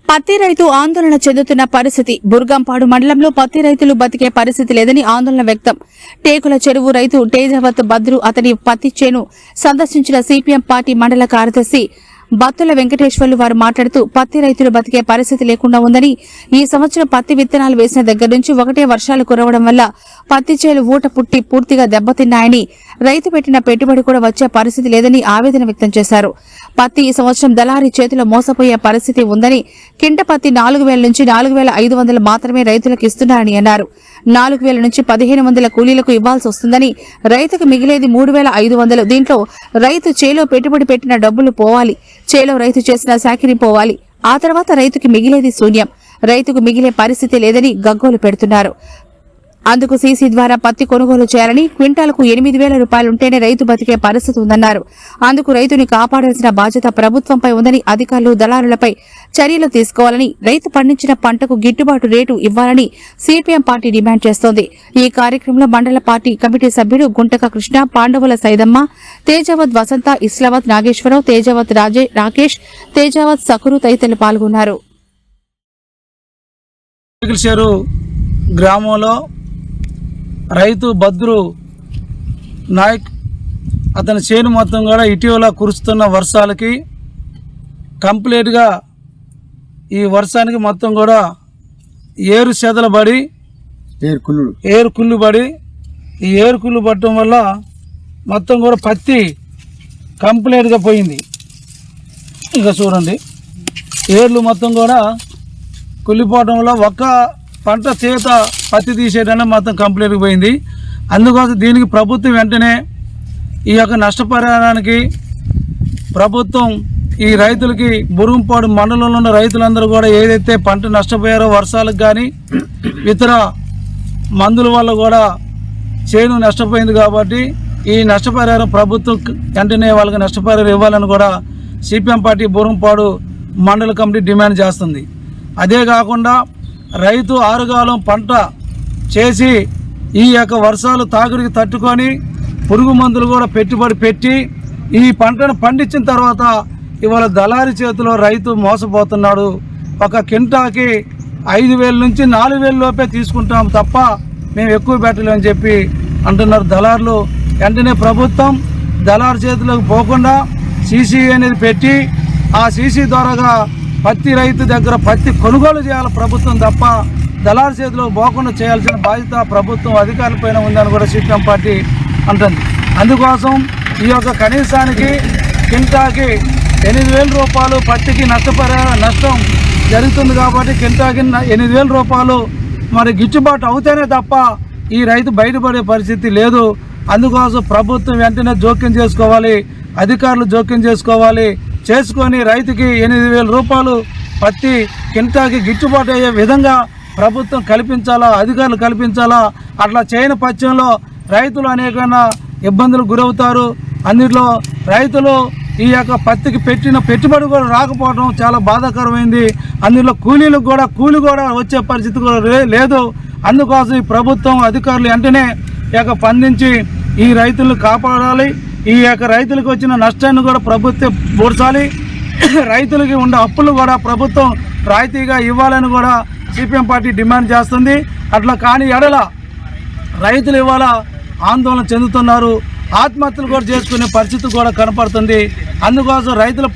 పత్తి రైతు ఆందోళన చెందుతున్న పరిస్థితి. బుర్గంపాడు మండలంలో పత్తి రైతులు బతికే పరిస్థితి లేదని ఆందోళన వ్యక్తం. టేకుల చెరువు రైతు తేజావత్ బద్రు అతని పత్తి చేను సందర్శించిన సిపిఎం పార్టీ మండల కార్యదర్శి బత్తుల వెంకటేశ్వర్లు వారు మాట్లాడుతూ పత్తి రైతులు బతికే పరిస్థితి లేకుండా ఉందని, ఈ సంవత్సరం పత్తి విత్తనాలు వేసిన దగ్గర నుంచి ఒకటే వర్షాలు కురవడం వల్ల పత్తి చేలు ఊట పుట్టి పూర్తిగా దెబ్బతిన్నాయని, రైతు పెట్టిన పెట్టుబడి కూడా వచ్చే పరిస్థితి లేదని ఆవేదన వ్యక్తం చేశారు. పత్తి ఈ సంవత్సరం దళారీ చేతిలో మోసపోయే పరిస్థితి ఉందని, కింట పత్తి 4,000 నుంచి 4,500 మాత్రమే రైతులకు ఇస్తున్నారని అన్నారు. 4,000 నుంచి 1,500 కూలీలకు ఇవ్వాల్సి వస్తుందని, రైతుకు మిగిలేది 3,500. దీంట్లో రైతు చేలో పెట్టుబడి పెట్టిన డబ్బులు పోవాలి, చేలో రైతు చేసిన సాకిరీ పోవాలి, ఆ తర్వాత రైతుకి మిగిలేది శూన్యం. రైతుకు మిగిలే పరిస్థితి లేదని గగ్గోలు పెడుతున్నారు. అందుకు సీసీ ద్వారా పత్తి కొనుగోలు చేయాలని, క్వింటాలకు 8,000 రూపాయలుంటేనే రైతు బతికే పరిస్థితి ఉందన్నారు. అందుకు రైతుని కాపాడాల్సిన బాధ్యత ప్రభుత్వంపై ఉందని, అధికారులు దళారులపై చర్యలు తీసుకోవాలని, రైతు పండించిన పంటకు గిట్టుబాటు రేటు ఇవ్వాలని సిపిఎం పార్టీ డిమాండ్ చేస్తోంది. ఈ కార్యక్రమంలో మండల పార్టీ కమిటీ సభ్యుడు గుంటక కృష్ణ, పాండవుల సైదమ్మ, తేజావత్ వసంత, ఇస్లావత్ నాగేశ్వరరావు, తేజావత్ రాకేష్, తేజావత్ సకురు తదితరులు పాల్గొన్నారు. గ్రామంలో రైతు బద్రు నాయక్ అతని చేను మొత్తం కూడా ఇటీవల కురుస్తున్న వర్షాలకి కంప్లీట్గా ఈ వర్షానికి మొత్తం కూడా ఏరు చెదలు పడి ఏరు కుళ్ళు పడి ఈ ఏరు కుళ్ళు పట్టడం వల్ల మొత్తం కూడా పత్తి కంప్లీట్గా పోయింది. ఇక చూడండి, ఏర్లు మొత్తం కూడా కుళ్ళిపోవడం వల్ల ఒక్క పంట చేత పత్తి తీసేయడానికి మొత్తం కంప్లీట్గా పోయింది. అందుకోసం దీనికి ప్రభుత్వం వెంటనే ఈ యొక్క నష్టపరిహారానికి ప్రభుత్వం ఈ రైతులకి బురుగుంపాడు మండలంలో ఉన్న రైతులందరూ కూడా ఏదైతే పంట నష్టపోయారో వర్షాలకు కానీ ఇతర మందుల వల్ల కూడా చేను నష్టపోయింది కాబట్టి ఈ నష్టపరిహారం ప్రభుత్వం వెంటనే వాళ్ళకి నష్టపరిహారం ఇవ్వాలని కూడా సిపిఎం పార్టీ బురుగుంపాడు మండల కమిటీ డిమాండ్ చేస్తుంది. అదే కాకుండా రైతు ఆరుగాలం పంట చేసి ఈ యొక్క వర్షాలు తాగుడికి తట్టుకొని పురుగు మందులు కూడా పెట్టుబడి పెట్టి ఈ పంటను పండించిన తర్వాత ఇవాళ దళారీ చేతిలో రైతు మోసపోతున్నాడు. ఒక కింటాకి 5,000 నుంచి 4,000 లోపే తీసుకుంటాం తప్ప మేము ఎక్కువ పెట్టలేమని చెప్పి అంటున్నారు దళారులు. వెంటనే ప్రభుత్వం దళారు చేతిలోకి పోకుండా సీసీ అనేది పెట్టి ఆ సీసీ ద్వారాగా పత్తి రైతు దగ్గర పత్తి కొనుగోలు చేయాలి ప్రభుత్వం తప్ప దళారు చేతిలో పోకుండా చేయాల్సిన బాధ్యత ప్రభుత్వం అధికారులపైన ఉందని కూడా సిపిఎం పార్టీ అంటుంది. అందుకోసం ఈ యొక్క కనీసానికి కింటాకి 8,000 రూపాయలు పత్తికి నష్టం జరుగుతుంది కాబట్టి కింటాకి 8,000 రూపాయలు మరి గిట్టుబాటు అవుతేనే తప్ప ఈ రైతు బయటపడే పరిస్థితి లేదు. అందుకోసం ప్రభుత్వం వెంటనే జోక్యం చేసుకోవాలి, అధికారులు జోక్యం చేసుకొని రైతుకి 8,000 రూపాయలు పత్తి కింటాకి గిట్టుబాటు అయ్యే విధంగా ప్రభుత్వం కల్పించాలా, అధికారులు కల్పించాలా. అట్లా చేయని పక్షంలో రైతులు అనేకమైన ఇబ్బందులు గురవుతారు. అందులో రైతులు ఈ యొక్క పత్తికి పెట్టిన పెట్టుబడి కూడా రాకపోవడం చాలా బాధాకరమైంది. అందులో కూలీ కూడా వచ్చే పరిస్థితి కూడా లేదు. అందుకోసం ఈ ప్రభుత్వం అధికారులు వెంటనే స్పందించి ఈ రైతులను కాపాడాలి. ఈ యొక్క రైతులకు వచ్చిన నష్టాన్ని కూడా ప్రభుత్వం పూడ్చాలి. రైతులకి ఉండే అప్పులు కూడా ప్రభుత్వం రాయితీగా ఇవ్వాలని కూడా సిపిఎం పార్టీ డిమాండ్ చేస్తుంది. అట్లా కాని ఎడల రైతులు ఇవాళ ఆందోళన చెందుతున్నారు, ఆత్మహత్యలు కూడా చేసుకునే పరిస్థితి కూడా కనపడుతుంది. అందుకోసం రైతుల